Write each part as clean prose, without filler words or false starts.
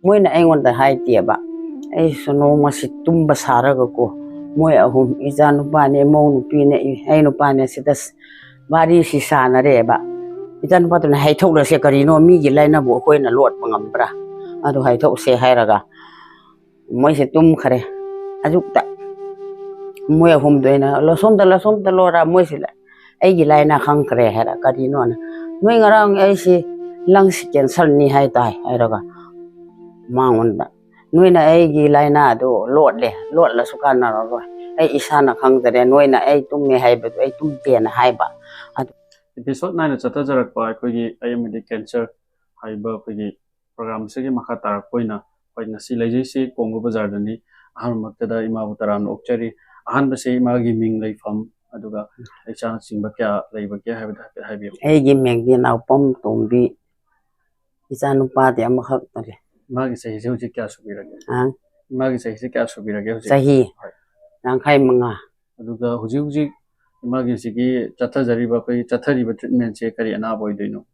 moina aingonda haitiaba ai sono masitum basaraga ko moi ahum izanu pane monu pine hainu pane sitas bari si sana reba izanu patuna haithok se karino mi gi laina bo koina lot pangambra adu haithok se hairaga moi se tum khare ajukta moi ahum doina losom da lora moi sila ai gi laina khang kare hera karino na noi ngarang ai si lungs cancer ni hai tai hairaga mangonda noina ai gi laina do lot la sukana ro ai isana khangdare noina ai tumme haiba ai tumpena haiba episode 9 chata jarak pa kogi IMD cancer haiba kogi program se gi makha tar koina koina si leji si Congo bazar dani ahan maktada ima butaran okchari ahan ba se ima gi ming leifam aduga ai chana singba kya leiba kya haibi ai gi meng gi naw pom tombi isanu pa de amakhak tare magi sahi se uji kya subirage magi sahi se kya subirage sahi nangkhai manga aduga huji magi sigi chatha jariba kai chathari ba treatment che kari ana boy doino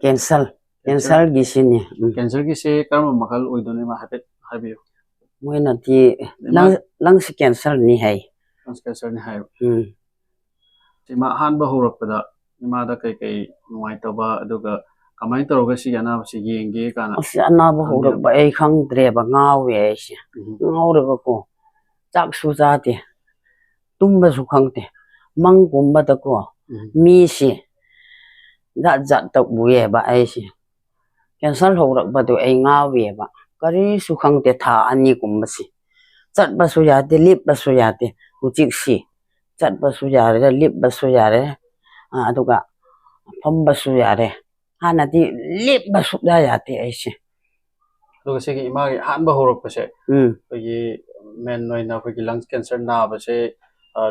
cancer gi sini cancer gi se karma makal oidone ma habet habiyo moina ti lungs cancer ni hai lungs cancer ni hai ma han ba horakpada ima da kai nuai taba aduga kamai toroga si ana si yenge kana ana ba horak ba ai khang dre ba ngawe si ngawra ko chak su ja te tumba su khang te mang gumba da ko mi si ja ta buye ba ai si cancer horak ba do ai ngawe ba kari su khang te tha ani gumba si chat ba su ya te lip ba su ya te uchik si chat ba su ya re lip ba su ya re aduga phom ba su ya re hana di lip ba su da ya te ai si aduga se gi ima gi han ba horak pa se gi men noina ko gi lungs cancer na ba se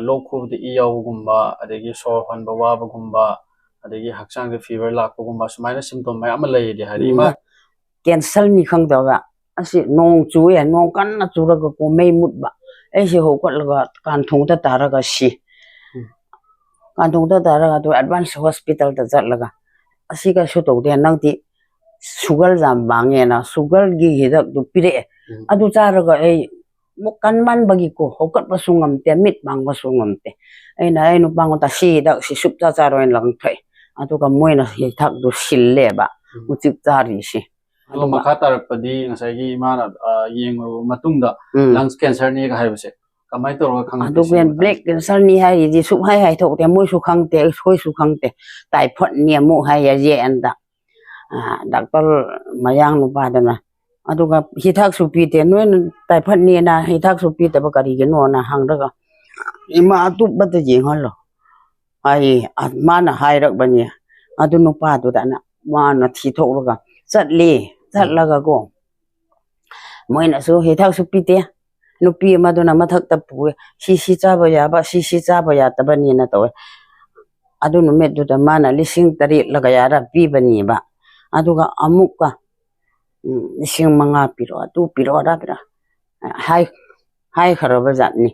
lokhu de iyaw gumba adegi sor han ba wa ba gumba adegi hakchang ge fever lak ko gumba sumaina symptom mai ama lei de hari ma cancer ni khang da ba asi nong chu ya nong kan na chu ra ko mei mut ba ai se ho ko laga kan thong ta tara ga si kan thong ta tara ga to advance hospital ta jat laga asi ka su to de nang ti sugar jam bange na sugar gi hidak du pire adu chara ga ai mukan man bagi ko hokat pasungam te mit bang pasungam te ai na ai nu bang ta si dak si sup cha cha roin lang thai atu ka moina hi thak du sille ba utik chari si alo makha tarak padi ngasai gi mana yeng matungda lungs cancer ni ga haibase kamai to ro khang adu ben black cancer ni hai ji sup hai thok te moi su khang te khoi su khang te typhoid ni mu hai ya je anda doctor mayang nu pa da na aduga hithak supi te noin typhoid ni na hithak supi te ba kari ge no na hang daga ima atu bata jing halo ai mana hai rak bani adu nu pa tu da na mana thi thok roga chat laga go moina su hithak supi te nu pi ma do na mathak ta pu si cha ba ya ta bani na to adu nu met du da mana lising tari laga ya ra pi bani ba aduga amukka sing manga piro tu piro da pira hai kharaba jatni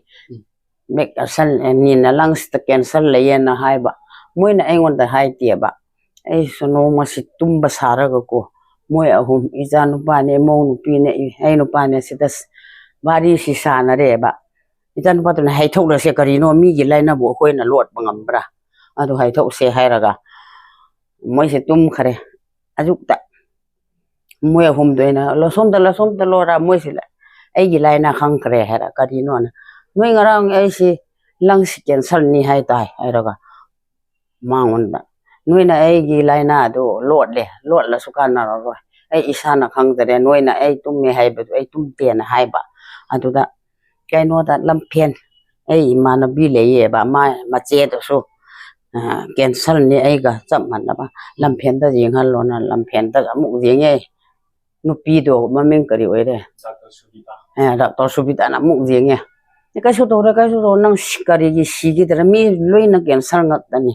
mek asal ni na lungs ta cancer le na hai ba moina aingon da hai ti ba ai sono masitum basaraga ko moi ahum izanu pane monu pine hainu pane sitas bari si sana reba izanu patuna haithok se karino mi gi laina bo koina lot pangambra adu haithok se hairaga moi se tum khare ajukta moi ahum doina losom da lora moi sila ai gi laina khang kare hera karino na noi ngarang ai si lungs cancer ni hai tai hairaga mangonda noina ai gi laina do lot la sukana ro ai isana khangdare noina ai tumme haiba ai tumpena haiba aduda kaino da lamphen ai manabi leye ba ma che to so cancer ni ai ga cham man ba lamphen da jing hal lona lamphen da amu jing ai nupi do mameng kari oire doctor subita na mu jing ai ka su to nang kari gi sigi da mi loina cancer ngat tani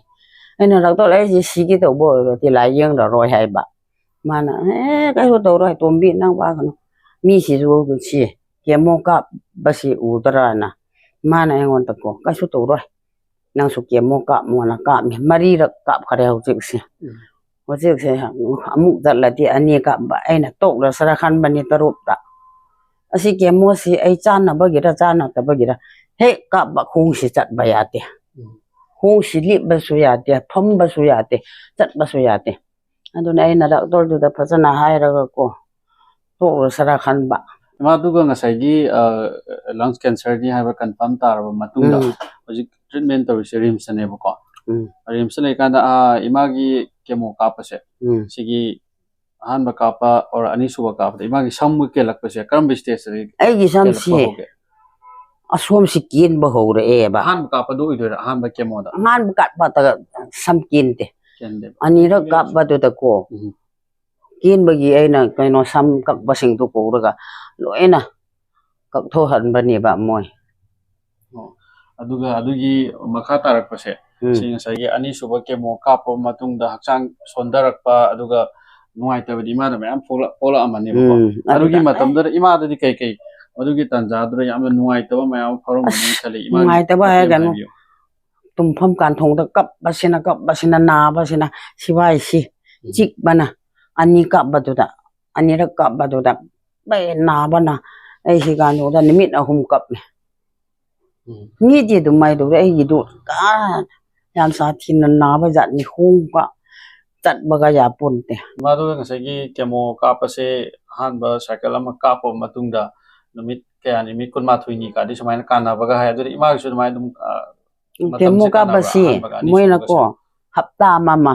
ena doctor ai ji sigi to bo ro ti lai yeng da roi hai ba mana ka su to ro tombi nang ba kano mi si ru du chi kemo ka basi udara na mana engon ta ko ka su to ro nang su kemo ka mo na ka mi mari ra ka khare hu chi si Wajib saya amuk zalati ani ka ba aina tok la sarakan bani tarupta asi kemo si ai chana bagira chana ta bagira he ka ba khung si chat bayate khung si li basuyate pham basuyate chat basuyate aduna aina doctor du da phajana hairaga ko tok la sarakan ba ima duga ngasai lungs cancer ni haiba confirm taraba matungda hojik treatment tawise rims ne bako rims le kanda imagi chemo kapase sigi ahanba kapa or ani suba kapa imagi sammu kelakpase karam stage ri ai gi sam si asom si kin ba hore e ba ahanba kapa do idora ahanba chemo da man kat ba ta sam kin te kende ani ra kap ba do ta ko kin bagi aina kaino sam kak basing tu ko ra loena kak tho han bani ba moi adugi makha tarakpase sing sai ani suba chemo kapo matungda hakchang sondarakpa aduga nuai tabadi ma da mayam pola amani bako adugi matamda ima da di kai adugi tanja dura yam nuai taba mayam forum ni khali ima nuai taba ha ganu tumpham kan thong da kap basina na basina siwai si chik bana ani kap baduda ani ra kap baduda be na bana ai si ganu da nimit ahum kap ni di du mai du ai du ka yam sa thin na ba jat ni hung pa tat baga ya ponte madu ngasai chemo kapase hanba cycle ama kapo matungda numit kaya ni mit kun mathui ni ka di samaina kana baga ha adu ima su mai dum chemo kapase moina ko hapta mama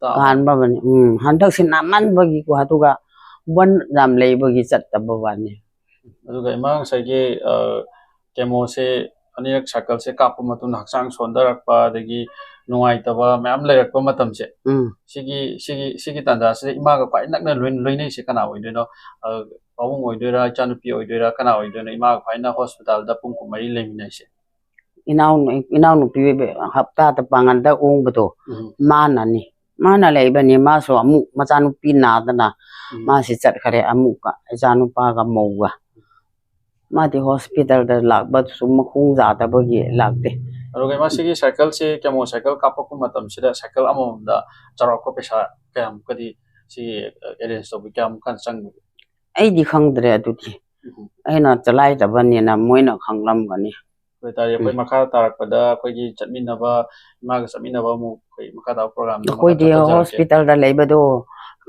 kan ba bani handak sin naman bagi ko hatuga bon jam lei bagi chat ta bawani adu ga ima ngasai chemo se anirak cycle se kapo matun haksang sondarakpa dagi nuai taba mayam lerakpa matamse sigi tanda se ima ga pai nakna loinei se kana oidoino pawung oidora chanupi oidora kana oidoino ima ga pai na hospital da pung kumari leminai se inaw nu pibe hapta ta pangan da ong beto mana leibani ma so amu machanupi na dana ma si chat khare amu ka chanupa ga mouga ma di hospital da lakba sum khung ja ta bagi lakte arugai masigi cycle se chemo cycle kapaku matam sida cycle amom da charako pesa kam kadi si arrange to kam kan sang ai di khangdre aduti aina chalai ta bani na moina khanglam gani tari koi makha tarak pada koi gi chatmina ba ma ga chatmina ba mu koi makha da program koi di hospital da leiba do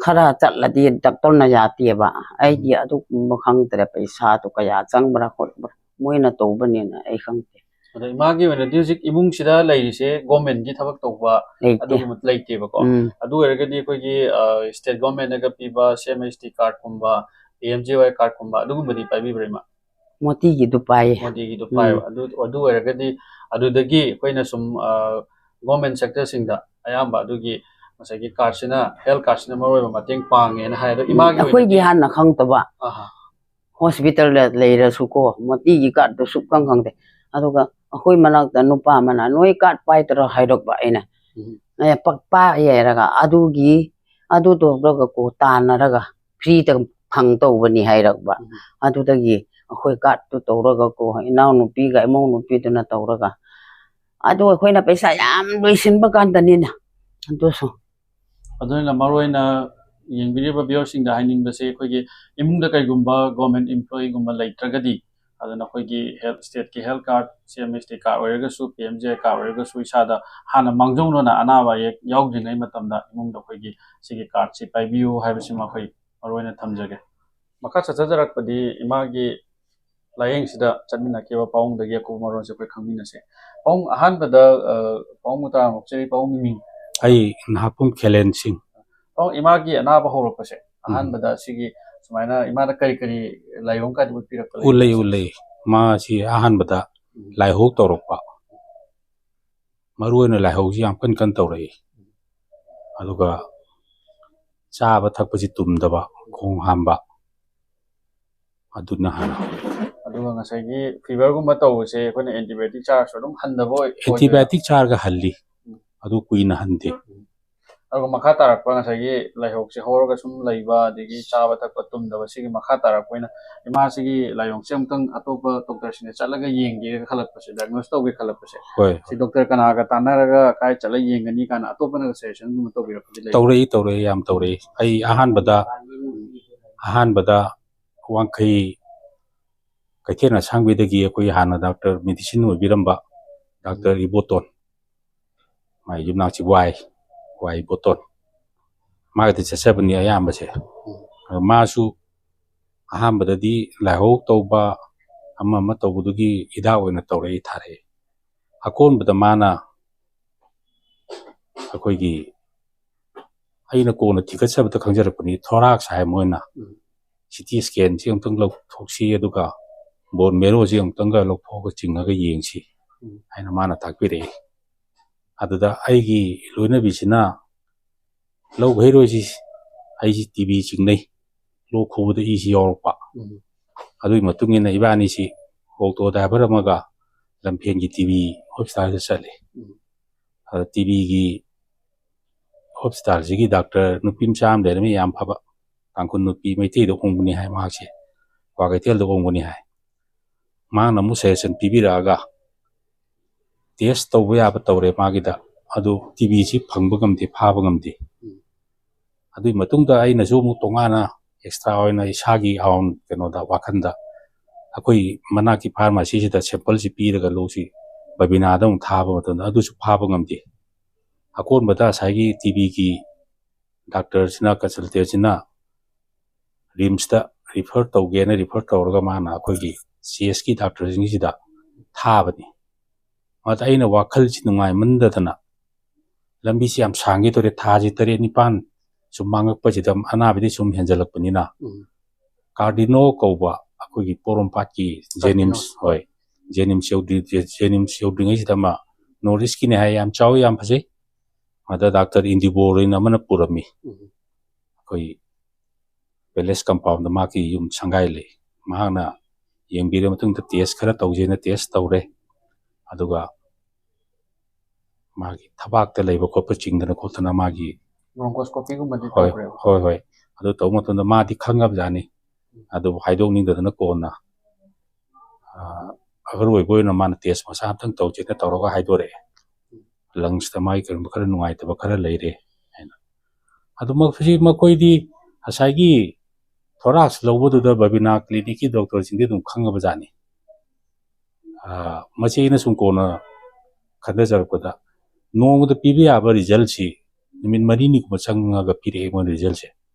khara chatla di doctor na jati ba ai di adu khangdre paisa to kaya chang bra khot moina to bani na ai khangte ada imagi wena district imung sida laise government gi thabak tawba adu mat laite ba ko adu erga di koi gi state government ga piba CMST card kumba PMJY card kumba adu gumadi paibi brema moti gi du pai adu erga di adu dagi koina sum government sector singda ayamba adu gi masagi card sina health card sina maroi ba mateng pange na hai adu imagi koi gi han na khang taba hospital le leira su ko moti gi card du su kang kang de adu ga akoi manak da nupa mana noi card pai tara hairok ba ina ay pakpa ye raga adu to raga ko tan raga free ta phang to bani hairok ba adu da gi akoi card tu to raga ko inaw nu pi ga mo nu pi tu na to raga adu akoi na paisa yam loisin ba kan tanin adu so adu na maroi na yengbiri ba bio sing da haining ba se khoi gi imung da kai gumba government employee gumba laitragadi adana khoi gi health state ki health card CMST card oiraga su PMJ card oiraga su isada hana mangjong na ana ba ye yaug jinai matam da imung da khoi gi sigi card si pai biu haiba sima khoi maroi na thamjage maka chachajarak padi imagi layeng sida chatmina ke ba paung da ge ko maron se khoi khangmina se paung ahan ba da paung muta mokcheri paung ming ai nahapum khelen sing paung imagi ana ba horo pase ahan ba da sigi sumaina imada kari layong ka dibut pirak ulai ma si ahan bada lai hok torokpa maruina lai hok yam kan torai aduga chaba thakpa si tumdaba khong hamba aduna hana aduga ngasai gi fever gumba tawse kone antibiotic charge dum handabo antibiotic charge ga halli adu kuina hande ꯑꯗꯨꯒ ꯃꯈꯥ ꯇꯥꯔꯛꯄ ꯉꯁꯥꯏꯒꯤ ꯂꯥꯏꯍꯧꯁꯦ ꯍꯧꯔꯒ ꯁꯨꯝ ꯂꯩꯕ ꯑꯗꯒꯤ ꯆꯥꯕ ꯊꯛꯄ ꯇꯨꯝꯗꯕ ꯁꯤꯒꯤ ꯃꯈꯥ ꯇꯥꯔꯛꯄ ꯑꯣꯏꯅ ꯏꯃꯥꯁꯤꯒꯤ ꯂꯥꯏꯑꯣꯡꯁꯦ ꯑꯃꯨꯛꯇꯪ ꯑꯇꯣꯞꯄ ꯗꯣꯛꯇꯔꯁꯤꯡꯗ ꯆꯠꯂꯒ ꯌꯦꯡꯒꯦ ꯈꯜꯂꯛꯄꯁꯦ ꯗꯥꯏꯒꯅꯣꯁ ꯇꯧꯒꯦ ꯈꯜꯂꯛꯄꯁꯦ ꯍꯣꯏ ꯁꯤ ꯗꯣꯛꯇꯔ ꯀꯅꯥꯒ ꯇꯥꯟꯅꯔꯒ ꯀꯥꯏ ꯆꯠꯂ ꯌꯦꯡꯒꯅꯤ ꯀꯥꯏꯅ ꯑꯇꯣꯞꯄꯅ ꯁꯖꯦꯁꯟꯒꯨꯝꯕ ꯇꯧꯕꯤꯔꯛꯄꯗꯤ ꯂꯩ ꯇꯧꯔꯛꯏ ꯌꯥꯝ ꯇꯧꯔꯛꯏ ꯑꯩ ꯑꯍꯥꯟꯕꯗ ꯋꯥꯡꯈꯩ ꯀꯩꯊꯦꯜ ꯑꯁꯥꯡꯕꯤꯗꯒꯤ ꯑꯩꯈꯣꯏ ꯍꯥꯟꯅ ꯗꯥꯛꯇꯔ ꯃꯦꯗꯤꯁꯤꯟ ꯑꯣꯏꯕꯤꯔꯝꯕ ꯗꯥꯛꯇꯔ ꯏꯕꯣꯇꯣꯟ ꯃꯥꯏ ꯌꯨꯝꯅꯥꯛꯁꯤ ꯋꯥꯏ ꯏꯕꯣꯇꯣꯟ ꯃꯥꯒꯗꯤ ꯆꯠꯆꯕꯅꯤ ꯑꯌꯥꯝꯕꯁꯦ ꯃꯥꯁꯨ ꯑꯍꯥꯟꯕꯗꯗꯤ ꯂꯥꯏꯍꯧ ꯇꯧꯕ ꯑꯃ ꯇꯧꯕꯗꯨꯒꯤ ꯍꯤꯗꯥꯛ ꯑꯣꯏꯅ ꯇꯧꯔꯛꯏ ꯊꯥꯔꯛꯏ ꯑꯀꯣꯟꯕꯗ ꯃꯥꯅ ꯑꯩꯈꯣꯏꯒꯤ ꯑꯩꯅ ꯀꯣꯟꯅ ꯊꯤꯒꯠꯆꯕꯗ ꯈꯪꯖꯔꯛꯄꯅꯤ ꯊꯣꯔꯥꯛꯁ ꯍꯥꯏ ꯃꯣꯏꯅ ꯁꯤꯇꯤ ꯁ꯭ꯀꯦꯟꯁꯤ ꯑꯃꯨꯛꯇꯪ ꯂꯧꯊꯣꯛꯁꯤ ꯑꯗꯨꯒ ꯕꯣꯟ ꯃꯦꯔꯣꯁꯤ ꯑꯃꯨꯛꯇꯪꯒ ꯂꯧꯊꯣꯛꯑꯒ ꯆꯤꯡꯉꯒ ꯌꯦꯡꯁꯤ ꯍꯥꯏꯅ ꯃꯥꯅ ꯇꯥꯛꯄꯤꯔꯛꯏ ꯑꯗꯨꯗ ꯑꯩꯒꯤ ꯂꯣꯏꯅꯕꯤꯁꯤꯅ ꯂꯧ ꯍꯩꯔꯣꯏꯁꯤ ꯑꯩꯁꯤ ꯇꯤꯕꯤ ꯆꯤꯡꯅꯩ ꯂꯣꯛ ꯈꯨꯕꯗ ꯏꯁꯤ ꯌꯥꯎꯔꯛꯄ ꯑꯗꯨꯒꯤ ꯃꯇꯨꯡ ꯏꯟꯅ ꯏꯕꯥꯅꯤꯁꯤ ꯑꯣꯛꯇꯣ ꯗ꯭ꯔꯥꯏꯚꯔ ꯑꯃꯒ ꯂꯝꯐꯦꯟꯒꯤ ꯇꯤꯕꯤ ꯍꯣꯁꯄꯤꯇꯥꯜꯗ ꯆꯠꯂꯤ ꯑꯗ ꯇꯤꯕꯤꯒꯤ ꯍꯣꯁꯄꯤꯇꯥꯜꯁꯤꯒꯤ ꯗꯥꯛꯇꯔ ꯅꯨꯄꯤ ꯃꯆꯥ ꯑꯃ ꯂꯩꯔꯝꯃꯤ ꯌꯥꯝ ꯐꯕ ꯇꯥꯡꯈꯨꯜ ꯅꯨꯄꯤ ꯃꯩꯇꯩꯗ ꯍꯣꯡꯕꯅꯤ ꯍꯥꯏ ꯃꯍꯥꯛꯁꯦ ꯀ꯭ꯋꯥꯀꯩꯊꯦꯜꯗ ꯍꯣꯡꯕꯅꯤ ꯍꯥꯏ ꯃꯥꯅ ꯑꯃꯨꯛ ꯁꯖꯦꯁꯟ ꯄꯤꯕꯤꯔꯛꯑꯒ ꯇꯦꯁ ꯇꯧꯕ ꯌꯥꯕ ꯇꯧꯔꯦ ꯃꯥꯒꯤꯗ ꯑꯗꯨ ꯇꯤꯕꯤꯁꯤ ꯐꯪꯕ ꯉꯝꯗꯦ ꯐꯥꯕ ꯉꯝꯗꯦ ꯑꯗꯨꯒꯤ ꯃꯇꯨꯡꯗ ꯑꯩꯅꯁꯨ ꯑꯃꯨꯛ ꯇꯣꯉꯥꯟꯅ ꯑꯦꯛꯁꯇ꯭ꯔꯥ ꯑꯣꯏꯅ ꯏꯁꯥꯒꯤ ꯀꯩꯅꯣꯗ ꯋꯥꯈꯟꯗ ꯑꯩꯈꯣꯏ ꯃꯅꯥꯛꯀꯤ ꯐꯥꯔꯃꯥꯁꯤꯁꯤꯗ ꯁꯦꯝꯄꯜꯁꯤ ꯄꯤꯔꯒ ꯂꯣꯛꯁꯤ ꯕꯕꯤꯅꯥꯗ ꯑꯃꯨꯛ ꯊꯥꯕ ꯃꯇꯝꯗ ꯑꯗꯨꯁꯨ ꯐꯥꯕ ꯉꯝꯗꯦ ꯑꯀꯣꯟꯕꯗ ꯉꯁꯥꯏꯒꯤ ꯇꯤꯕꯤꯒꯤ ꯗꯥꯛꯇꯔꯁꯤꯅ ꯀꯟꯁꯜꯇꯦꯟꯁꯤꯅ ꯔꯤꯝꯁꯇ ꯔꯤꯐꯔ ꯇꯧꯒꯦꯅ ꯔꯤꯐꯔ ꯇꯧꯔꯒ ꯃꯥꯅ ꯑꯩꯈꯣꯏꯒꯤ ꯆꯦꯁꯀꯤ ꯗꯥꯛꯇꯔꯁꯤꯡꯁꯤꯗ ꯊꯥꯕꯅꯤ ꯑꯗ ꯑꯩꯅ ꯋꯥꯈꯜꯁꯤ ꯅꯨꯡꯉꯥꯏꯃꯟꯗꯗꯅ ꯂꯝꯕꯤꯁꯤ ꯌꯥꯝ ꯁꯥꯡꯒꯦ ꯇꯧꯔꯦ ꯊꯥꯁꯤ 7-9 ꯁꯨꯝ ꯃꯥꯡꯉꯛꯄꯁꯤꯗ ꯑꯅꯥꯕꯗꯤ ꯁꯨꯝ ꯍꯦꯟꯖꯜꯂꯛꯄꯅꯤꯅ ꯀꯥꯔꯗꯤꯅꯣ ꯀꯧꯕ ꯑꯩꯈꯣꯏꯒꯤ ꯄꯣꯔꯣꯝꯄꯥꯠꯀꯤ ꯖꯦꯅꯤꯝꯁ ꯌꯧꯗ꯭ꯔꯤꯉꯩꯁꯤꯗ ꯑꯃ ꯅꯣꯔꯠ ꯏꯁꯀꯤꯅꯤ ꯍꯥꯏ ꯌꯥꯝ ꯆꯥꯎꯋꯤ ꯌꯥꯝ ꯐꯖꯩ ꯑꯗ ꯗꯥꯛꯇꯔ ꯏꯟꯗꯤꯕꯣꯔꯅ ꯑꯃꯅ ꯄꯨꯔꯝꯃꯤ ꯑꯩꯈꯣꯏ ꯄꯦꯂꯦꯁ ꯀꯝꯄꯥꯎꯟꯗ ꯃꯥꯒꯤ ꯌꯨꯝ ꯁꯪꯒꯥꯏ ꯂꯩ ꯃꯍꯥꯛꯅ ꯌꯦꯡꯕꯤꯔ ꯃꯇꯨꯡꯗ ꯇꯦꯁ ꯈꯔ ꯇꯧꯖꯦꯅ ꯇꯦꯁ ꯇꯧꯔꯦ ꯑꯗꯨꯒ ꯃꯥꯒꯤ ꯊꯕꯥꯛꯇ ꯂꯩꯕ ꯈꯣꯠꯄ ꯆꯤꯡꯗꯅ ꯈꯣꯠꯇꯅ ꯃꯥꯒꯤ ꯕ꯭ꯔꯣꯟꯀꯣꯁꯀꯣꯄꯤꯒꯨꯝꯕꯗꯤ ꯇꯧꯈ꯭ꯔꯦ ꯍꯣꯏ ꯑꯗꯨ ꯇꯧꯕ ꯃꯇꯝꯗ ꯃꯥꯗꯤ ꯈꯪꯉꯕꯖꯥꯠꯅꯤ ꯑꯗꯨꯕꯨ ꯍꯥꯏꯗꯣꯛꯅꯤꯡꯗꯗꯅ ꯀꯣꯟꯅ ꯑꯔꯣꯏꯕ ꯑꯣꯏꯅ ꯃꯥꯅ ꯇꯦꯁ ꯃꯆꯥ ꯑꯃꯇꯪ ꯇꯧꯖꯦꯅ ꯇꯧꯔꯒ ꯍꯥꯏꯗꯣꯔꯛꯑꯦ ꯂꯪꯁꯇ ꯃꯥꯒꯤ ꯀꯩꯒꯨꯝꯕ ꯈꯔ ꯅꯨꯡꯉꯥꯏꯇꯕ ꯈꯔ ꯂꯩꯔꯦ ꯍꯥꯏꯅ ꯑꯗꯨꯃꯛꯁꯤ ꯃꯈꯣꯏꯗꯤ ꯉꯁꯥꯏꯒꯤ ꯊꯣꯔꯥꯛꯁ ꯂꯧꯕꯗꯨꯗ ꯕꯕꯤꯅꯥ ꯀ꯭ꯂꯤꯅꯤꯛꯀꯤ ꯗꯣꯛꯇꯔꯁꯤꯡꯗꯤ ꯑꯗꯨꯝ ꯈꯪꯉꯕꯖꯥꯠꯅꯤ ꯃꯁꯤꯅ ꯁꯨꯝ ꯀꯣꯟꯅ ꯈꯟꯊꯖꯔꯛꯄꯗ ꯅꯣꯡꯃꯗ ꯄꯤꯕ ꯌꯥꯕ ꯔꯤꯖꯜꯁꯤ ꯅꯨꯃꯤꯠ 4-5ꯒꯨꯝꯕ ꯆꯪꯉꯒ ꯄꯤꯔꯛꯑꯦ ꯑꯩꯉꯣꯟꯗ ꯔꯤꯖꯜꯁꯦ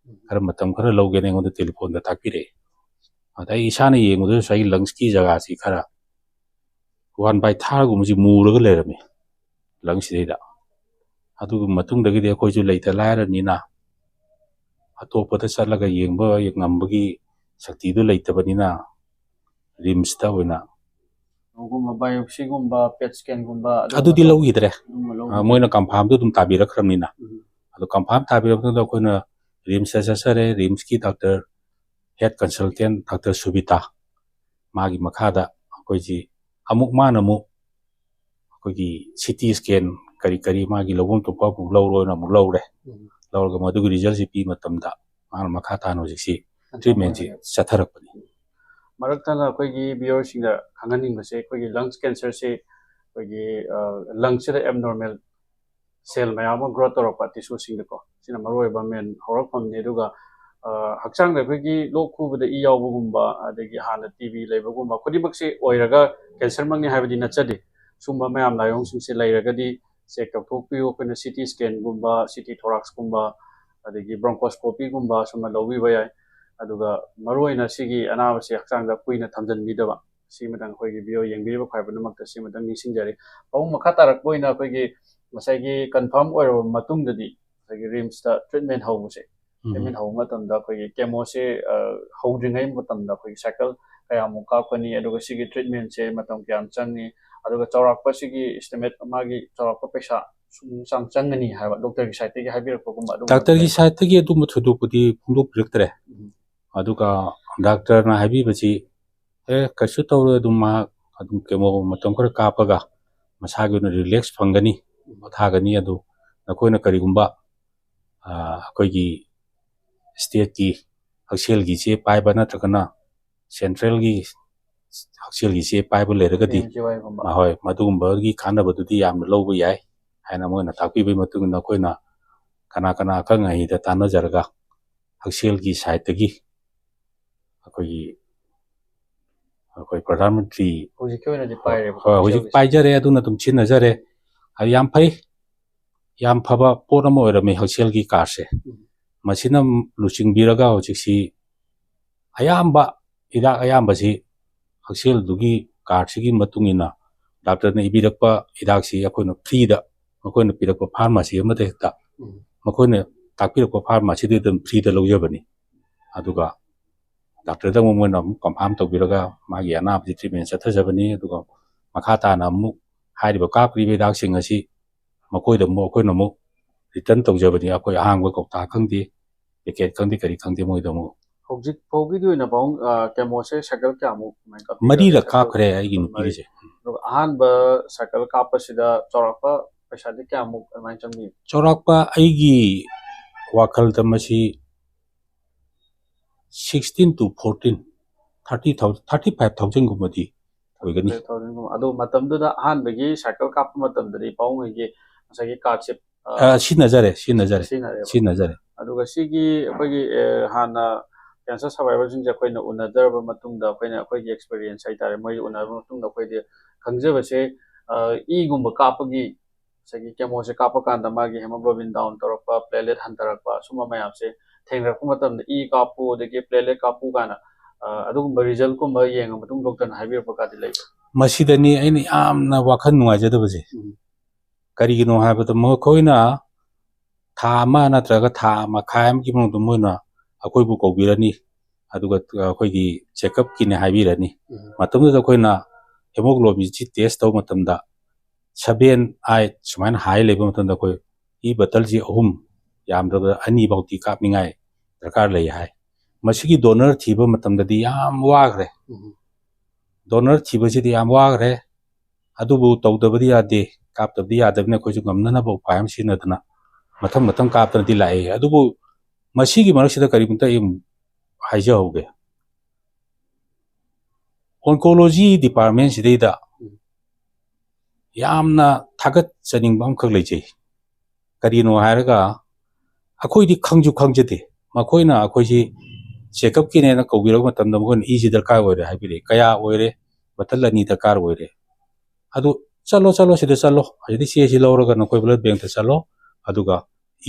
ꯈꯔ ꯃꯇꯝ ꯈꯔ ꯂꯧꯒꯦꯅ ꯑꯩꯉꯣꯟꯗ ꯇꯦꯂꯤꯐꯣꯟꯗ ꯇꯥꯛꯄꯤꯔꯛꯑꯦ ꯑꯗ ꯑꯩ ꯏꯁꯥꯅ ꯌꯦꯡꯕꯗꯁꯨ ꯉꯁꯥꯏꯒꯤ ꯂꯪꯁꯀꯤ ꯖꯒꯥꯁꯤ ꯈꯔ 1/3ꯒꯨꯝꯕꯁꯤ ꯃꯨꯔꯒ ꯂꯩꯔꯝꯃꯤ ꯂꯪꯁꯤꯗꯩꯗ ꯑꯗꯨꯒꯤ ꯃꯇꯨꯡꯗꯒꯤꯗꯤ ꯑꯩꯈꯣꯏꯁꯨ ꯂꯩꯇ ꯂꯥꯏꯔꯅꯤꯅ ꯑꯇꯣꯞꯄꯗ ꯆꯠꯂꯒ ꯌꯦꯡꯕ ꯉꯝꯕꯒꯤ ꯁꯛꯇꯤꯗꯨ ꯂꯩꯇꯕꯅꯤꯅ ꯔꯤꯝꯁꯇ ꯑꯣꯏꯅ ꯕꯥꯏꯑꯣꯞꯁꯤꯒꯨꯝꯕ ꯄꯦꯠ ꯁ꯭ꯀꯦꯟꯒꯨꯝꯕ ꯑꯗꯨꯗꯤ ꯂꯧꯈꯤꯗ꯭ꯔꯦ ꯃꯣꯏꯅ ꯀꯟꯐꯥꯔꯝꯗꯨ ꯑꯗꯨꯝ ꯇꯥꯕꯤꯔꯛꯈ꯭ꯔꯕꯅꯤꯅ ꯑꯗꯣ ꯀꯟꯐꯥꯔꯝ ꯇꯥꯕꯤꯔꯕ ꯃꯇꯨꯡꯗ ꯑꯩꯈꯣꯏꯅ ꯔꯤꯝꯁꯇ ꯆꯠꯆꯔꯦ ꯔꯤꯝꯁꯀꯤ ꯗꯥꯛꯇꯔ ꯍꯦꯗ ꯀꯟꯁꯜꯇꯦꯟ ꯗꯥꯛꯇꯔ ꯁꯨꯕꯤꯇꯥ ꯃꯥꯒꯤ ꯃꯈꯥꯗ ꯑꯩꯈꯣꯏꯁꯤ ꯃꯥꯅ ꯑꯃꯨꯛ ꯑꯩꯈꯣꯏꯒꯤ ꯁꯤꯇꯤ ꯁ꯭ꯀꯦꯟ ꯀꯔꯤ ꯃꯥꯒꯤ ꯂꯧꯐꯝ ꯊꯣꯛꯄ ꯑꯃꯨꯛ ꯂꯧꯔꯣꯅ ꯑꯃꯨꯛ ꯂꯧꯔꯒ ꯃꯗꯨꯒꯤ ꯔꯤꯖꯜꯁꯤ ꯄꯤ ꯃꯇꯝꯗ ꯃꯥꯅ ꯃꯈꯥ ꯇꯥꯅ ꯍꯧꯖꯤꯛꯁꯤ ꯇ꯭ꯔꯤꯠꯃꯦꯟꯁꯤ ꯆꯠꯊꯔꯛꯄꯅꯤ ꯃꯔꯛꯇꯅ ꯑꯩꯈꯣꯏꯒꯤ ꯚꯤꯌꯔꯁꯤꯡꯗ ꯈꯪꯍꯟꯅꯤꯡꯕꯁꯦ ꯑꯩꯈꯣꯏꯒꯤ ꯂꯪꯁ ꯀꯦꯟꯁꯔꯁꯤ ꯑꯩꯈꯣꯏꯒꯤ ꯂꯪꯁꯁꯤꯗ ꯑꯦꯕꯅꯣꯔꯃꯦꯜ ꯁꯦꯜ ꯃꯌꯥꯝ ꯑꯃ ꯒ꯭ꯔꯣ ꯇꯧꯔꯛꯄ ꯇꯤꯁꯨꯁꯤꯡꯗꯀꯣ ꯁꯤꯅ ꯃꯔꯨꯑꯣꯏꯕ ꯃꯦꯟ ꯍꯧꯔꯛꯐꯝꯅꯤ ꯑꯗꯨꯒ ꯍꯛꯆꯥꯡꯗ ꯑꯩꯈꯣꯏꯒꯤ ꯂꯣꯛ ꯈꯨꯕꯗ ꯏ ꯌꯥꯎꯕꯒꯨꯝꯕ ꯑꯗꯒꯤ ꯍꯥꯟꯅ ꯇꯤꯕꯤ ꯂꯩꯕꯒꯨꯝꯕ ꯈꯨꯗꯤꯡꯃꯛꯁꯤ ꯑꯣꯏꯔꯒ ꯀꯦꯟꯁꯔꯃꯛꯅꯤ ꯍꯥꯏꯕꯗꯤ ꯅꯠꯆꯗꯦ ꯁꯨꯝꯕ ꯃꯌꯥꯝ ꯂꯥꯏꯑꯣꯡꯁꯤꯡꯁꯦ ꯂꯩꯔꯒꯗꯤ ꯆꯦꯛ ꯇꯧꯊꯣꯛꯄꯤꯌꯨ ꯑꯩꯈꯣꯏꯅ ꯁꯤꯇꯤ ꯁ꯭ꯀꯦꯟꯒꯨꯝꯕ ꯁꯤꯇꯤ ꯊꯣꯔꯥꯛꯁꯀꯨꯝꯕ ꯑꯗꯒꯤ ꯕ꯭ꯔꯣꯟꯀꯣꯁꯀꯣꯄꯤꯒꯨꯝꯕ ꯁꯨꯝꯕ ꯂꯧꯕꯤꯕ ꯌꯥꯏ ꯑꯗꯨꯒ ꯃꯔꯨꯑꯣꯏꯅ ꯁꯤꯒꯤ ꯑꯅꯥꯕꯁꯤ ꯍꯛꯆꯥꯡꯗ ꯀꯨꯏꯅ ꯊꯝꯖꯤꯟꯕꯤꯗꯕ ꯁꯤꯃꯇꯪ ꯑꯩꯈꯣꯏꯒꯤ ꯚꯤꯗꯤꯑꯣ ꯌꯦꯡꯕꯤꯔꯤꯕ ꯈ꯭ꯋꯥꯏ ꯄꯨꯝꯅꯃꯛꯇ ꯁꯤꯃꯇꯪ ꯅꯤꯡꯁꯤꯡꯖꯔꯤ ꯃꯈꯥ ꯇꯥꯔꯛꯄ ꯑꯣꯏꯅ ꯑꯩꯈꯣꯏꯒꯤ ꯉꯁꯥꯏꯒꯤ ꯀꯟꯐꯥꯔꯝ ꯑꯣꯏꯔꯕ ꯃꯇꯨꯡꯗꯗꯤ ꯑꯩꯈꯣꯏꯒꯤ ꯔꯤꯝꯁꯇ ꯇ꯭ꯔꯤꯠꯃꯦꯟ ꯍꯧꯕꯁꯦ ꯇ꯭ꯔꯤꯠꯃꯦꯟ ꯍꯧꯕ ꯃꯇꯝꯗ ꯑꯩꯈꯣꯏꯒꯤ ꯀꯦꯃꯣꯁꯦ ꯍꯧꯗ꯭ꯔꯤꯉꯩ ꯃꯇꯝꯗ ꯑꯩꯈꯣꯏꯒꯤ ꯁꯥꯏꯀꯜ ꯀꯌꯥꯃꯨꯛ ꯀꯥꯞꯀꯅꯤ ꯑꯗꯨꯒ ꯁꯤꯒꯤ ꯇ꯭ꯔꯤꯠꯃꯦꯟꯁꯦ ꯃꯇꯝ ꯀꯌꯥꯝ ꯆꯪꯉꯤ ꯑꯗꯨꯒ ꯆꯥꯎꯔꯥꯛꯄ ꯁꯤꯒꯤ ꯏꯁꯇꯤꯃꯦꯠ ꯃꯥꯒꯤ ꯆꯥꯎꯔꯥꯛꯄ ꯄꯩꯁꯥ ꯁꯨꯝ ꯆꯪꯒꯅꯤ ꯍꯥꯏꯕ ꯗꯣꯛꯇꯔꯒꯤ ꯁꯥꯏꯠꯇꯒꯤ ꯍꯥꯏꯕꯤꯔꯛꯄꯒꯨꯝꯕ ꯗꯥꯛꯇꯔꯒꯤ ꯁꯥꯏꯠꯇꯒꯤ ꯑꯗꯨꯝꯕ ꯊꯣꯏꯗꯣꯛꯄꯗꯤ ꯐꯣꯡꯗꯣꯛꯄꯤꯔꯛꯇ꯭ꯔꯦ ꯑꯗꯨꯒ ꯗꯥꯛꯇꯔꯅ ꯍꯥꯏꯕꯤꯕꯁꯤ ꯀꯩꯁꯨ ꯇꯧꯔꯣꯏ ꯑꯗꯨꯝ ꯃꯍꯥꯛ ꯑꯗꯨꯝ ꯀꯦꯃꯣ ꯃꯇꯝ ꯈꯔ ꯀꯥꯞꯄꯒ ꯃꯁꯥꯒꯤ ꯑꯣꯏꯅ ꯔꯤꯂꯦꯛꯁ ꯐꯪꯒꯅꯤ ꯄꯣꯊꯥꯒꯅꯤ ꯑꯗꯨ ꯅꯈꯣꯏꯅ ꯀꯔꯤꯒꯨꯝꯕ ꯑꯩꯈꯣꯏꯒꯤ ꯁ꯭ꯇꯦꯠꯀꯤ ꯍꯛꯁꯦꯜꯒꯤ ꯆꯦ ꯄꯥꯏꯕ ꯅꯠꯇ꯭ꯔꯒꯅ ꯁꯦꯟꯇ꯭ꯔꯦꯜꯒꯤ ꯍꯛꯁꯦꯜꯒꯤ ꯆꯦ ꯄꯥꯏꯕ ꯂꯩꯔꯒꯗꯤ ꯍꯣꯏ ꯃꯗꯨꯒꯨꯝꯕꯒꯤ ꯀꯥꯟꯅꯕꯗꯨꯗꯤ ꯌꯥꯝꯅ ꯂꯧꯕ ꯌꯥꯏ ꯍꯥꯏꯅ ꯃꯣꯏꯅ ꯇꯥꯛꯄꯤꯕꯒꯤ ꯃꯇꯨꯡ ꯏꯟꯅ ꯑꯩꯈꯣꯏꯅ ꯀꯅꯥ ꯑꯈꯪ ꯑꯍꯩꯗ ꯇꯥꯟꯅꯖꯔꯒ ꯍꯛꯁꯦꯜꯒꯤ ꯁꯥꯏꯠꯇꯒꯤ ꯑꯩꯈꯣꯏ ꯄ꯭ꯔꯙꯥꯟ ꯃꯟꯇ꯭ꯔꯤ ꯍꯧꯖꯤꯛꯀꯤ ꯑꯣꯏꯅꯗꯤ ꯄꯥꯏꯔꯦꯕ ꯍꯧꯖꯤꯛ ꯄꯥꯏꯖꯔꯦ ꯑꯗꯨꯅ ꯑꯗꯨꯝ ꯁꯤꯖꯤꯟꯅꯖꯔꯦ ꯌꯥꯝ ꯐꯩ ꯌꯥꯝ ꯐꯕ ꯄꯣꯠ ꯑꯃ ꯑꯣꯏꯔꯝꯃꯤ ꯍꯛꯁꯦꯜꯒꯤ ꯀꯥꯔꯗꯁꯦ ꯃꯁꯤꯅ ꯂꯨꯆꯤꯡꯕꯤꯔꯒ ꯍꯧꯖꯤꯛꯁꯤ ꯑꯌꯥꯝꯕ ꯍꯤꯗꯥꯛ ꯑꯌꯥꯝꯕꯁꯤ ꯍꯛꯁꯦꯜꯗꯨꯒꯤ ꯀꯥꯔꯗꯁꯤꯒꯤ ꯃꯇꯨꯡ ꯏꯟꯅ ꯗꯥꯛꯇꯔꯅ ꯏꯕꯤꯔꯛꯄ ꯍꯤꯗꯥꯛꯁꯤ ꯑꯩꯈꯣꯏꯅ ꯐ꯭ꯔꯤꯗ ꯃꯈꯣꯏꯅ ꯄꯤꯔꯛꯄ ꯐꯥꯔꯃꯥꯁꯤ ꯑꯃꯗ ꯍꯦꯛꯇ ꯃꯈꯣꯏꯅ ꯇꯥꯛꯄꯤꯔꯛꯄ ꯐꯥꯔꯃꯥꯁꯤꯗ ꯑꯗꯨꯝ ꯐ꯭ꯔꯤꯗ ꯂꯧꯖꯕꯅꯤ ꯑꯗꯨꯒ ꯗꯥꯛꯇꯔꯗ ꯑꯃꯨꯛ ꯃꯣꯏꯅ ꯑꯃꯨꯛ ꯀꯟꯐꯥꯔꯝ ꯇꯧꯕꯤꯔꯒ ꯃꯥꯒꯤ ꯑꯅꯥꯕꯁꯤ ꯇ꯭ꯔꯤꯠꯃꯦꯟ ꯆꯠꯊꯖꯕꯅꯤ ꯑꯗꯨꯒ ꯃꯈꯥ ꯇꯥꯅ ꯑꯃꯨꯛ ꯍꯥꯏꯔꯤꯕ ꯀꯥꯞꯈ꯭ꯔꯤꯕ ꯍꯤꯗꯥꯛꯁꯤꯡ ꯑꯁꯤ ꯃꯈꯣꯏꯗ ꯑꯃꯨꯛ ꯑꯩꯈꯣꯏꯅ ꯑꯃꯨꯛ ꯔꯤꯇꯔꯟ ꯇꯧꯖꯕꯅꯤ ꯑꯩꯈꯣꯏ ꯑꯍꯥꯡꯕ ꯀꯧꯇꯥ ꯈꯪꯗꯦ ꯄꯦꯀꯦꯠ ꯈꯪꯗꯦ ꯀꯔꯤ ꯈꯪꯗꯦ ꯃꯣꯏꯗ ꯑꯃꯨꯛ ꯍꯧꯖꯤꯛ ꯐꯥꯎꯒꯤꯗꯤ ꯑꯣꯏꯅ ꯄꯥꯎꯡ ꯀꯦꯃꯣꯁꯦ ꯁꯥꯏꯀꯜ ꯀꯌꯥꯃꯨꯛ ꯃꯔꯤꯔꯛ ꯀꯥꯞꯈ꯭ꯔꯦ ꯑꯩꯒꯤ ꯅꯨꯄꯤꯒꯤꯁꯦ ꯑꯗꯨꯒ ꯑꯍꯥꯟꯕ ꯁꯥꯏꯀꯜ ꯀꯥꯞꯄꯁꯤꯗ ꯆꯥꯎꯔꯥꯛꯄ ꯄꯩꯁꯥꯗꯤ ꯀꯌꯥꯃꯨꯛ ꯑꯗꯨꯃꯥꯏꯅ ꯆꯪꯕꯤ ꯆꯥꯎꯔꯥꯛꯄ ꯑꯩꯒꯤ ꯋꯥꯈꯜꯗ ꯃꯁꯤ 16 to 14 35,000 ꯒꯨꯝꯕꯗꯤ ꯑꯣꯏꯒꯅꯤ ꯑꯗꯣ ꯃꯇꯝꯗꯨꯗ ꯑꯍꯥꯟꯕꯒꯤ ꯁꯥꯏꯀꯜ ꯀꯥꯞꯄ ꯃꯇꯝꯗꯗꯤ ꯄꯥꯎꯡꯒꯤ ꯉꯁꯥꯏꯒꯤ ꯀꯥꯔꯗꯁꯦ ꯁꯤꯟꯅꯖꯔꯦ ꯑꯗꯨꯒ ꯁꯤꯒꯤ ꯑꯩꯈꯣꯏꯒꯤ ꯍꯥꯟꯅ ꯀꯦꯟꯁꯔ ꯁꯔꯚꯥꯏꯚꯔꯁꯤꯡꯁꯦ ꯑꯩꯈꯣꯏꯅ ꯎꯅꯗꯔꯕ ꯃꯇꯨꯡꯗ ꯑꯩꯈꯣꯏꯅ ꯑꯩꯈꯣꯏꯒꯤ ꯑꯦꯛꯁꯄꯤꯔꯤꯌꯦꯟꯁ ꯍꯥꯏꯇꯥꯔꯦ ꯃꯣꯏꯒꯤ ꯎꯅꯔꯕ ꯃꯇꯨꯡꯗ ꯑꯩꯈꯣꯏꯗꯤ ꯈꯪꯖꯕꯁꯦ ꯏꯒꯨꯝꯕ ꯀꯥꯞꯄꯒꯤ ꯉꯁꯥꯏꯒꯤ ꯀꯦꯃꯣꯁꯦ ꯀꯥꯞꯄ ꯀꯥꯟꯗ ꯃꯥꯒꯤ ꯍꯦꯃꯣꯒ꯭ꯂꯣꯕꯤꯟ ꯗꯥꯎꯟ ꯇꯧꯔꯛꯄ ꯄ꯭ꯂꯦꯂꯦꯠ ꯍꯟꯊꯔꯛꯄ ꯁꯨꯝꯕ ꯃꯌꯥꯝꯁꯦ ꯊꯦꯡꯅꯔꯛꯄ ꯃꯇꯝꯗ ꯏ ꯀꯥꯞꯄꯨ ꯑꯗꯒꯤ ꯄ꯭ꯂꯦꯂꯦꯠ ꯀꯥꯞꯄꯨ ꯀꯥꯏꯅ ꯑꯗꯨꯒꯨꯝꯕ ꯔꯤꯖꯜꯠꯀꯨꯝꯕ ꯌꯦꯡꯉ ꯃꯇꯨꯡ ꯗꯣꯛꯇꯔꯅ ꯍꯥꯏꯕꯤꯔꯛꯄ ꯀꯥꯟꯗꯤ ꯂꯩꯕ ꯃꯁꯤꯗꯅꯤ ꯑꯩꯅ ꯌꯥꯝꯅ ꯋꯥꯈꯜ ꯅꯨꯡꯉꯥꯏꯖꯗꯕꯁꯦ ꯀꯔꯤꯒꯤꯅꯣ ꯍꯥꯏꯕꯗ ꯃꯈꯣꯏꯅ ꯊꯥ ꯑꯃ ꯅꯠꯇ꯭ꯔꯒ ꯊꯥ ꯃꯈꯥꯏ ꯑꯃꯒꯤ ꯃꯅꯨꯡꯗ ꯃꯣꯏꯅ ꯑꯩꯈꯣꯏꯕꯨ ꯀꯧꯕꯤꯔꯅꯤ ꯑꯗꯨꯒ ꯑꯩꯈꯣꯏꯒꯤ ꯆꯦꯛꯑꯞꯀꯤꯅꯦ ꯍꯥꯏꯕꯤꯔꯅꯤ ꯃꯇꯝꯗꯨꯗ ꯑꯩꯈꯣꯏꯅ ꯍꯦꯃꯣꯒ꯭ꯂꯣꯕꯤꯟꯁꯤ ꯇꯦꯁ ꯇꯧꯕ ꯃꯇꯝꯗ 7-8 ꯁꯨꯃꯥꯏꯅ ꯍꯥꯏ ꯂꯩꯕ ꯃꯇꯝꯗ ꯑꯩꯈꯣꯏ ꯏ ꯕꯇꯜꯁꯤ 3 ꯌꯥꯝꯗ꯭ꯔꯕꯗ 2 ꯐꯥꯎꯇꯤ ꯀꯥꯞꯅꯤꯡꯉꯥꯏ ꯗꯔꯀꯥꯔ ꯂꯩ ꯍꯥꯏ ꯃꯁꯤꯒꯤ ꯗꯣꯅꯔ ꯊꯤꯕ ꯃꯇꯝꯗꯗꯤ ꯌꯥꯝ ꯋꯥꯈ꯭ꯔꯦ ꯗꯣꯅꯔ ꯊꯤꯕꯁꯤꯗꯤ ꯌꯥꯝ ꯋꯥꯈ꯭ꯔꯦ ꯑꯗꯨꯕꯨ ꯇꯧꯗꯕꯗꯤ ꯌꯥꯗꯦ ꯀꯥꯞꯇꯕꯗꯤ ꯌꯥꯗꯕꯅꯤꯅ ꯑꯩꯈꯣꯏꯁꯨ ꯉꯝꯅꯅꯕ ꯎꯄꯥꯏ ꯑꯃ ꯁꯤꯖꯤꯟꯅꯗꯅ ꯃꯊꯪ ꯀꯥꯞꯇꯅꯗꯤ ꯂꯥꯛꯑꯦ ꯑꯗꯨꯕꯨ ꯃꯁꯤꯒꯤ ꯃꯔꯛꯁꯤꯗ ꯀꯔꯤꯒꯨꯝꯕ ꯑꯩ ꯍꯥꯏꯖꯍꯧꯒꯦ ꯑꯣꯟꯀꯣꯂꯣꯖꯤ ꯗꯤꯄꯥꯔꯠꯃꯦꯟꯁꯤꯗꯩꯗ ꯌꯥꯝꯅ ꯊꯥꯒꯠꯆꯅꯤꯡꯕ ꯑꯃꯈꯛ ꯂꯩꯖꯩ ꯀꯔꯤꯅꯣ ꯍꯥꯏꯔꯒ ꯑꯩꯈꯣꯏꯗꯤ ꯈꯪꯁꯨ ꯈꯪꯖꯗꯦ ꯃꯈꯣꯏꯅ ꯑꯩꯈꯣꯏꯁꯤ ꯆꯦꯛꯑꯞꯀꯤꯅꯦꯅ ꯀꯧꯕꯤꯔꯛꯄ ꯃꯇꯝꯗ ꯃꯈꯣꯏꯅ ꯏꯁꯤ ꯗꯔꯀꯥꯔ ꯑꯣꯏꯔꯦ ꯍꯥꯏꯕꯤꯔꯛꯑꯦ ꯀꯌꯥ ꯑꯣꯏꯔꯦ ꯕꯇꯜ 2 ꯗꯔꯀꯥꯔ ꯑꯣꯏꯔꯦ ꯑꯗꯨ ꯆꯠꯂꯣ ꯁꯤꯗ ꯆꯠꯂꯣ ꯑꯁꯤꯗꯤ ꯆꯦꯁꯤ ꯂꯧꯔꯒ ꯅꯈꯣꯏ ꯕ꯭ꯂꯗ ꯕꯦꯡꯛꯇ ꯆꯠꯂꯣ ꯑꯗꯨꯒ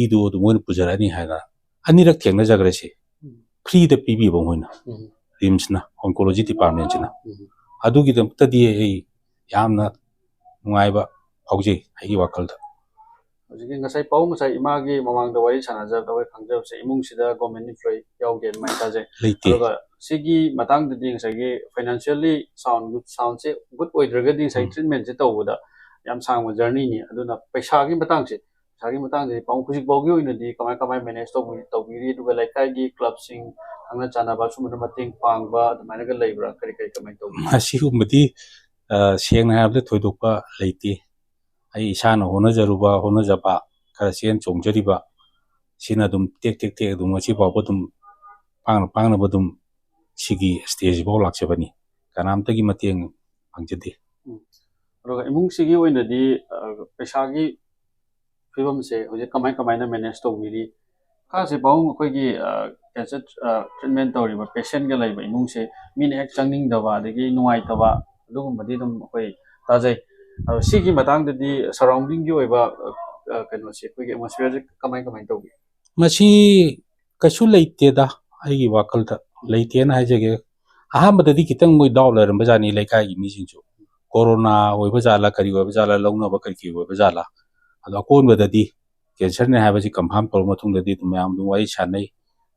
ꯏꯗꯨ ꯑꯗꯨ ꯃꯣꯏꯅ ꯄꯨꯖꯔꯛꯑꯅꯤ ꯍꯥꯏꯅ ꯑꯅꯤꯔꯛ ꯊꯦꯡꯅꯖꯈ꯭ꯔꯦ ꯁꯤ ꯐ꯭ꯔꯤꯗ ꯄꯤꯕꯤꯕ ꯃꯣꯏꯅ ꯔꯤꯝꯁꯅ ꯑꯣꯟꯀꯣꯂꯣꯖꯤ ꯗꯤꯄꯥꯔꯠꯃꯦꯟꯁꯤꯅ ꯑꯗꯨꯒꯤꯗꯃꯛꯇꯗꯤ ꯑꯩ ꯌꯥꯝꯅ ꯅꯨꯡꯉꯥꯏꯕ ꯐꯥꯎꯖꯩ ꯑꯩꯒꯤ ꯋꯥꯈꯜꯗ ꯍꯧꯖꯤꯛꯀꯤ ꯉꯁꯥꯏ ꯏꯃꯥꯒꯤ ꯃꯃꯥꯡꯗ ꯋꯥꯔꯤ ꯁꯥꯟꯅꯖꯕꯗ ꯑꯩꯈꯣꯏ ꯈꯪꯖꯕꯁꯦ ꯏꯃꯨꯡꯁꯤꯗ ꯒꯣꯔꯃꯦꯟ ꯏꯝꯄ꯭ꯂꯣꯌꯤ ꯌꯥꯎꯗꯦ ꯑꯗꯨꯃꯥꯏꯅ ꯇꯥꯖꯩ ꯑꯗꯨꯒ ꯁꯤꯒꯤ ꯃꯇꯥꯡꯗꯗꯤ ꯉꯁꯥꯏꯒꯤ ꯐꯥꯏꯅꯥꯟꯁꯤꯌꯦꯜꯂꯤ ꯁꯥꯎꯟꯁꯦ ꯒꯨꯗ ꯑꯣꯏꯗ꯭ꯔꯒꯗꯤ ꯉꯁꯥꯏ ꯇ꯭ꯔꯤꯠꯃꯦꯟꯁꯦ ꯇꯧꯕꯗ ꯌꯥꯝ ꯁꯥꯡꯕ ꯖꯔꯅꯤꯅꯤ ꯑꯗꯨꯅ ꯄꯩꯁꯥꯒꯤ ꯃꯇꯥꯡꯗꯗꯤ ꯍꯧꯖꯤꯛ ꯐꯥꯎꯒꯤ ꯑꯣꯏꯅꯗꯤ ꯀꯃꯥꯏ ꯃꯦꯅꯦꯖ ꯇꯧꯕꯤꯔꯤ ꯑꯗꯨꯒ ꯂꯩꯀꯥꯏꯒꯤ ꯀ꯭ꯂꯕꯁꯤꯡ ꯈꯪꯅ ꯆꯥꯟꯅꯕ ꯁꯨꯝꯕꯗ ꯃꯇꯦꯡ ꯄꯥꯡꯕ ꯑꯗꯨꯃꯥꯏꯅꯒ ꯂꯩꯕ꯭ꯔꯥ ꯀꯃꯥꯏꯅ ꯇꯧꯕꯤ ꯑꯁꯤꯒꯨꯝꯕꯗꯤ ꯁꯦꯡꯅ ꯍꯥꯏꯔꯕꯗ ꯊꯣꯏꯗꯣꯛꯄ ꯂꯩꯇꯦ ꯑꯩ ꯏꯁꯥꯅ ꯍꯣꯠꯅꯖꯕ ꯈꯔ ꯆꯦꯟ ꯆꯣꯡꯖꯔꯤꯕ ꯁꯤꯅ ꯑꯗꯨꯝ ꯇꯦꯛ ꯑꯗꯨꯝ ꯉꯁꯤ ꯐꯥꯎꯕ ꯑꯗꯨꯝ ꯄꯥꯡꯅꯕ ꯑꯗꯨꯝ ꯁꯤꯒꯤ ꯁ꯭ꯇꯦꯖꯐꯥꯎ ꯂꯥꯛꯆꯕꯅꯤ ꯀꯅꯥꯝꯇꯒꯤ ꯃꯇꯦꯡ ꯐꯪꯖꯗꯦ ꯑꯗꯨꯒ ꯏꯃꯨꯡꯁꯤꯒꯤ ꯑꯣꯏꯅꯗꯤ ꯄꯩꯁꯥꯒꯤ ꯐꯤꯕꯝꯁꯦ ꯍꯧꯖꯤꯛ ꯀꯃꯥꯏꯅ ꯃꯦꯅꯦꯖ ꯇꯧꯕꯤꯔꯤ ꯈꯥꯁꯦ ꯄꯥꯎꯡ ꯑꯩꯈꯣꯏꯒꯤ ꯀꯦꯟꯁꯔ ꯇ꯭ꯔꯤꯠꯃꯦꯟ ꯇꯧꯔꯤꯕ ꯄꯦꯁꯦꯟꯒ ꯂꯩꯕ ꯏꯃꯨꯡꯁꯦ ꯃꯤꯅ ꯍꯦꯛ ꯆꯪꯅꯤꯡꯗꯕ ꯑꯗꯒꯤ ꯅꯨꯡꯉꯥꯏꯇꯕ ꯑꯗꯨꯒꯨꯝꯕꯗꯤ ꯑꯗꯨꯝ ꯑꯩꯈꯣꯏ ꯇꯥꯖꯩ ꯑꯗꯣ ꯁꯤꯒꯤ ꯃꯇꯥꯡꯗꯗꯤ ꯁꯔꯥꯎꯟꯗꯤꯡꯒꯤ ꯑꯣꯏꯕ ꯀꯩꯅꯣꯁꯦ ꯑꯩꯈꯣꯏꯒꯤ ꯑꯦꯠꯃꯣꯁꯐꯤꯌꯔꯁꯦ ꯀꯃꯥꯏꯅ ꯇꯧꯕꯤ ꯃꯁꯤ ꯀꯩꯁꯨ ꯂꯩꯇꯦꯗ ꯑꯩꯒꯤ ꯋꯥꯈꯜꯗ ꯂꯩꯇꯦꯅ ꯍꯥꯏꯖꯒꯦ ꯑꯍꯥꯟꯕꯗꯗꯤ ꯈꯤꯇꯪ ꯃꯣꯏ ꯗꯥꯎꯠ ꯂꯩꯔꯝꯕꯖꯥꯠꯅꯤ ꯂꯩꯀꯥꯏꯒꯤ ꯃꯤꯁꯤꯡꯁꯨ ꯀꯣꯔꯣꯅꯥ ꯑꯣꯏꯕ ꯖꯥꯠꯂꯥ ꯀꯔꯤ ꯑꯣꯏꯕ ꯖꯥꯠꯂꯥ ꯂꯧꯅꯕ ꯀꯔꯤ ꯑꯣꯏꯕ ꯖꯥꯠꯂꯥ ꯑꯗꯣ ꯑꯀꯣꯟꯕꯗꯗꯤ ꯀꯦꯟꯁꯔꯅꯦ ꯍꯥꯏꯕꯁꯤ ꯀꯟꯐꯥꯔꯝ ꯇꯧꯔꯕ ꯃꯇꯨꯡꯗꯗꯤ ꯑꯗꯨꯝ ꯃꯌꯥꯝ ꯑꯗꯨꯝ ꯋꯥꯔꯤ ꯁꯥꯟꯅꯩ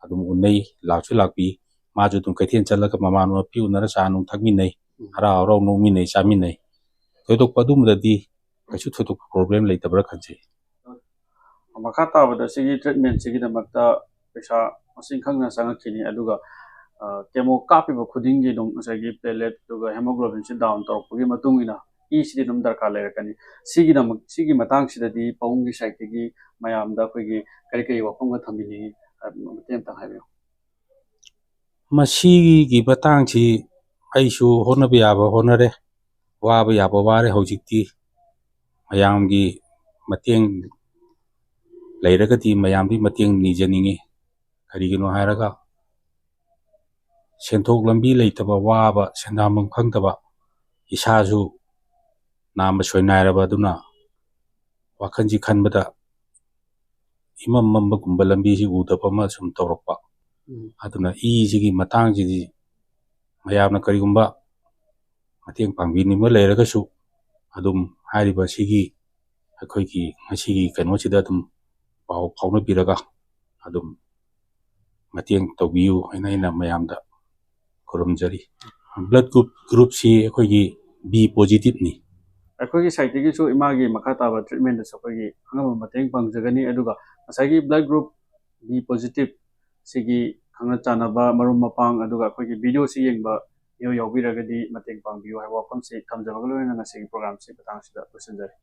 ꯑꯗꯨꯝ ꯎꯅꯩ ꯂꯥꯛꯄꯤ ꯃꯥꯁꯨ ꯑꯗꯨꯝ ꯀꯩꯊꯦꯜ ꯆꯠꯂꯒ ꯃꯃꯥꯟꯅꯕ ꯎꯅꯔ ꯆꯥ ꯅꯨꯡ ꯊꯛꯃꯤꯟꯅꯩ ꯍꯔꯥꯎ ꯅꯣꯛꯃꯤꯟꯅꯩ ꯆꯥꯃꯤꯟꯅꯩ ꯊꯣꯏꯗꯣꯛꯄ ꯑꯗꯨꯝꯕꯗꯗꯤ ꯀꯩꯁꯨ ꯊꯣꯏꯗꯣꯛꯄ ꯄ꯭ꯔꯣꯕ꯭ꯂꯦꯝ ꯂꯩꯇꯕ꯭ꯔꯥ ꯈꯟꯖꯩ ꯃꯈꯥ ꯇꯥꯕꯗ ꯁꯤꯒꯤ ꯇ꯭ꯔꯤꯠꯃꯦꯟꯁꯤꯒꯤꯗꯃꯛꯇ ꯄꯩꯁꯥ ꯃꯁꯤꯡ ꯈꯪꯅ ꯆꯪꯉꯛꯈꯤꯅꯤ ꯑꯗꯨꯒ ꯀꯦꯃꯣ ꯀꯥꯞꯄꯤꯕ ꯈꯨꯗꯤꯡꯒꯤ ꯑꯗꯨꯝ ꯉꯁꯥꯏꯒꯤ ꯄ꯭ꯂꯦꯂꯦꯠ ꯑꯗꯨꯒ ꯍꯦꯃꯣꯒ꯭ꯂꯣꯕꯤꯟꯁꯤ ꯗꯥꯎꯟ ꯇꯧꯔꯛꯄꯒꯤ ꯃꯇꯨꯡ ꯏꯟꯅ ꯏꯁꯤꯗꯤ ꯑꯗꯨꯝ ꯗꯔꯀꯥꯔ ꯂꯩꯔꯛꯀꯅꯤ ꯁꯤꯒꯤ ꯃꯇꯥꯡꯁꯤꯗꯗꯤ ꯄꯥꯕꯨꯡꯒꯤ ꯁꯥꯏꯠꯇꯒꯤ ꯃꯌꯥꯝꯗ ꯑꯩꯈꯣꯏꯒꯤ ꯀꯔꯤ ꯋꯥꯐꯝꯒ ꯊꯝꯕꯤꯅꯤꯡꯉꯤ ꯃꯇꯦꯡ ꯑꯝꯇ ꯍꯥꯏꯕꯤꯌꯨ ꯃꯁꯤꯒꯤ ꯃꯇꯥꯡꯁꯤ ꯑꯩꯁꯨ ꯍꯣꯠꯅꯕ ꯌꯥꯕ ꯍꯣꯠꯅꯔꯦ ꯋꯥꯕ ꯌꯥꯕ ꯋꯥꯔꯦ ꯍꯧꯖꯤꯛꯇꯤ ꯃꯌꯥꯝꯒꯤ ꯃꯇꯦꯡ ꯂꯩꯔꯒꯗꯤ ꯃꯌꯥꯝꯒꯤ ꯃꯇꯦꯡ ꯅꯤꯖꯅꯤꯡꯉꯤ ꯀꯔꯤꯒꯤꯅꯣ ꯍꯥꯏꯔꯒ ꯁꯦꯟꯊꯣꯛ ꯂꯝꯕꯤ ꯂꯩꯇꯕ ꯋꯥꯕ ꯁꯦꯟꯗꯥꯟꯐꯝ ꯈꯪꯗꯕ ꯏꯁꯥꯁꯨ ꯅꯥꯝꯕ ꯁꯣꯏꯅꯥꯏꯔꯕ ꯑꯗꯨꯅ ꯋꯥꯈꯜꯁꯤ ꯈꯟꯕꯗ ꯏꯃꯝ ꯃꯝꯕꯒꯨꯝꯕ ꯂꯝꯕꯤꯁꯤ ꯎꯗꯕ ꯑꯃ ꯁꯨꯝ ꯇꯧꯔꯛꯄ ꯑꯗꯨꯅ ꯏꯁꯤꯒꯤ ꯃꯇꯥꯡꯁꯤꯗꯤ ꯃꯌꯥꯝꯅ ꯀꯔꯤꯒꯨꯝꯕ ꯃꯇꯦꯡ ꯄꯥꯡꯕꯤꯅꯤꯡꯕ ꯂꯩꯔꯒꯁꯨ ꯑꯗꯨꯝ ꯍꯥꯏꯔꯤꯕ ꯁꯤꯒꯤ ꯑꯩꯈꯣꯏꯒꯤ ꯉꯁꯤꯒꯤ ꯀꯩꯅꯣꯁꯤꯗ ꯑꯗꯨꯝ ꯄꯥꯎ ꯐꯥꯎꯅꯕꯤꯔꯒ ꯑꯗꯨꯝ ꯃꯇꯦꯡ ꯇꯧꯕꯤꯌꯨ ꯍꯥꯏꯅ ꯑꯩꯅ ꯃꯌꯥꯝꯗ ꯈꯨꯔꯨꯝꯖꯔꯤ ꯕ꯭ꯂꯗ ꯒ꯭ꯔꯨꯞꯁꯤ ꯑꯩꯈꯣꯏꯒꯤ B ꯄꯣꯖꯤꯇꯤꯚꯅꯤ ꯑꯩꯈꯣꯏꯒꯤ ꯁꯥꯏꯠꯇꯒꯤꯁꯨ ꯏꯃꯥꯒꯤ ꯃꯈꯥ ꯇꯥꯕ ꯇ꯭ꯔꯤꯠꯃꯦꯟꯗꯁꯨ ꯑꯩꯈꯣꯏꯒꯤ ꯑꯉꯝꯕ ꯃꯇꯦꯡ ꯄꯥꯡꯖꯒꯅꯤ ꯑꯗꯨꯒ ꯉꯁꯥꯏꯒꯤ ꯕ꯭ꯂꯗ ꯒ꯭ꯔꯨꯞ B ꯄꯣꯖꯤꯇꯤꯚ ꯁꯤꯒꯤ ꯈꯪꯅ ꯆꯥꯟꯅꯕ ꯃꯔꯨꯞ ꯃꯄꯥꯡ ꯑꯗꯨꯒ ꯑꯩꯈꯣꯏꯒꯤ ꯚꯤꯗꯤꯑꯣꯁꯤ ꯌꯦꯡꯕ ꯃꯤꯑꯣꯏ ꯌꯥꯎꯕꯤꯔꯒꯗꯤ ꯃꯇꯦꯡ ꯄꯥꯡꯕꯤꯌꯨ ꯍꯥꯏꯕ ꯋꯥꯐꯝꯁꯤ ꯊꯝꯖꯕꯒ ꯂꯣꯏꯅꯅ ꯉꯁꯤꯒꯤ ꯄ꯭ꯔꯣꯒ꯭ꯔꯥꯝꯁꯤ ꯃꯇꯥꯡꯁꯤꯗ ꯂꯣꯏꯁꯤꯟꯖꯔꯤ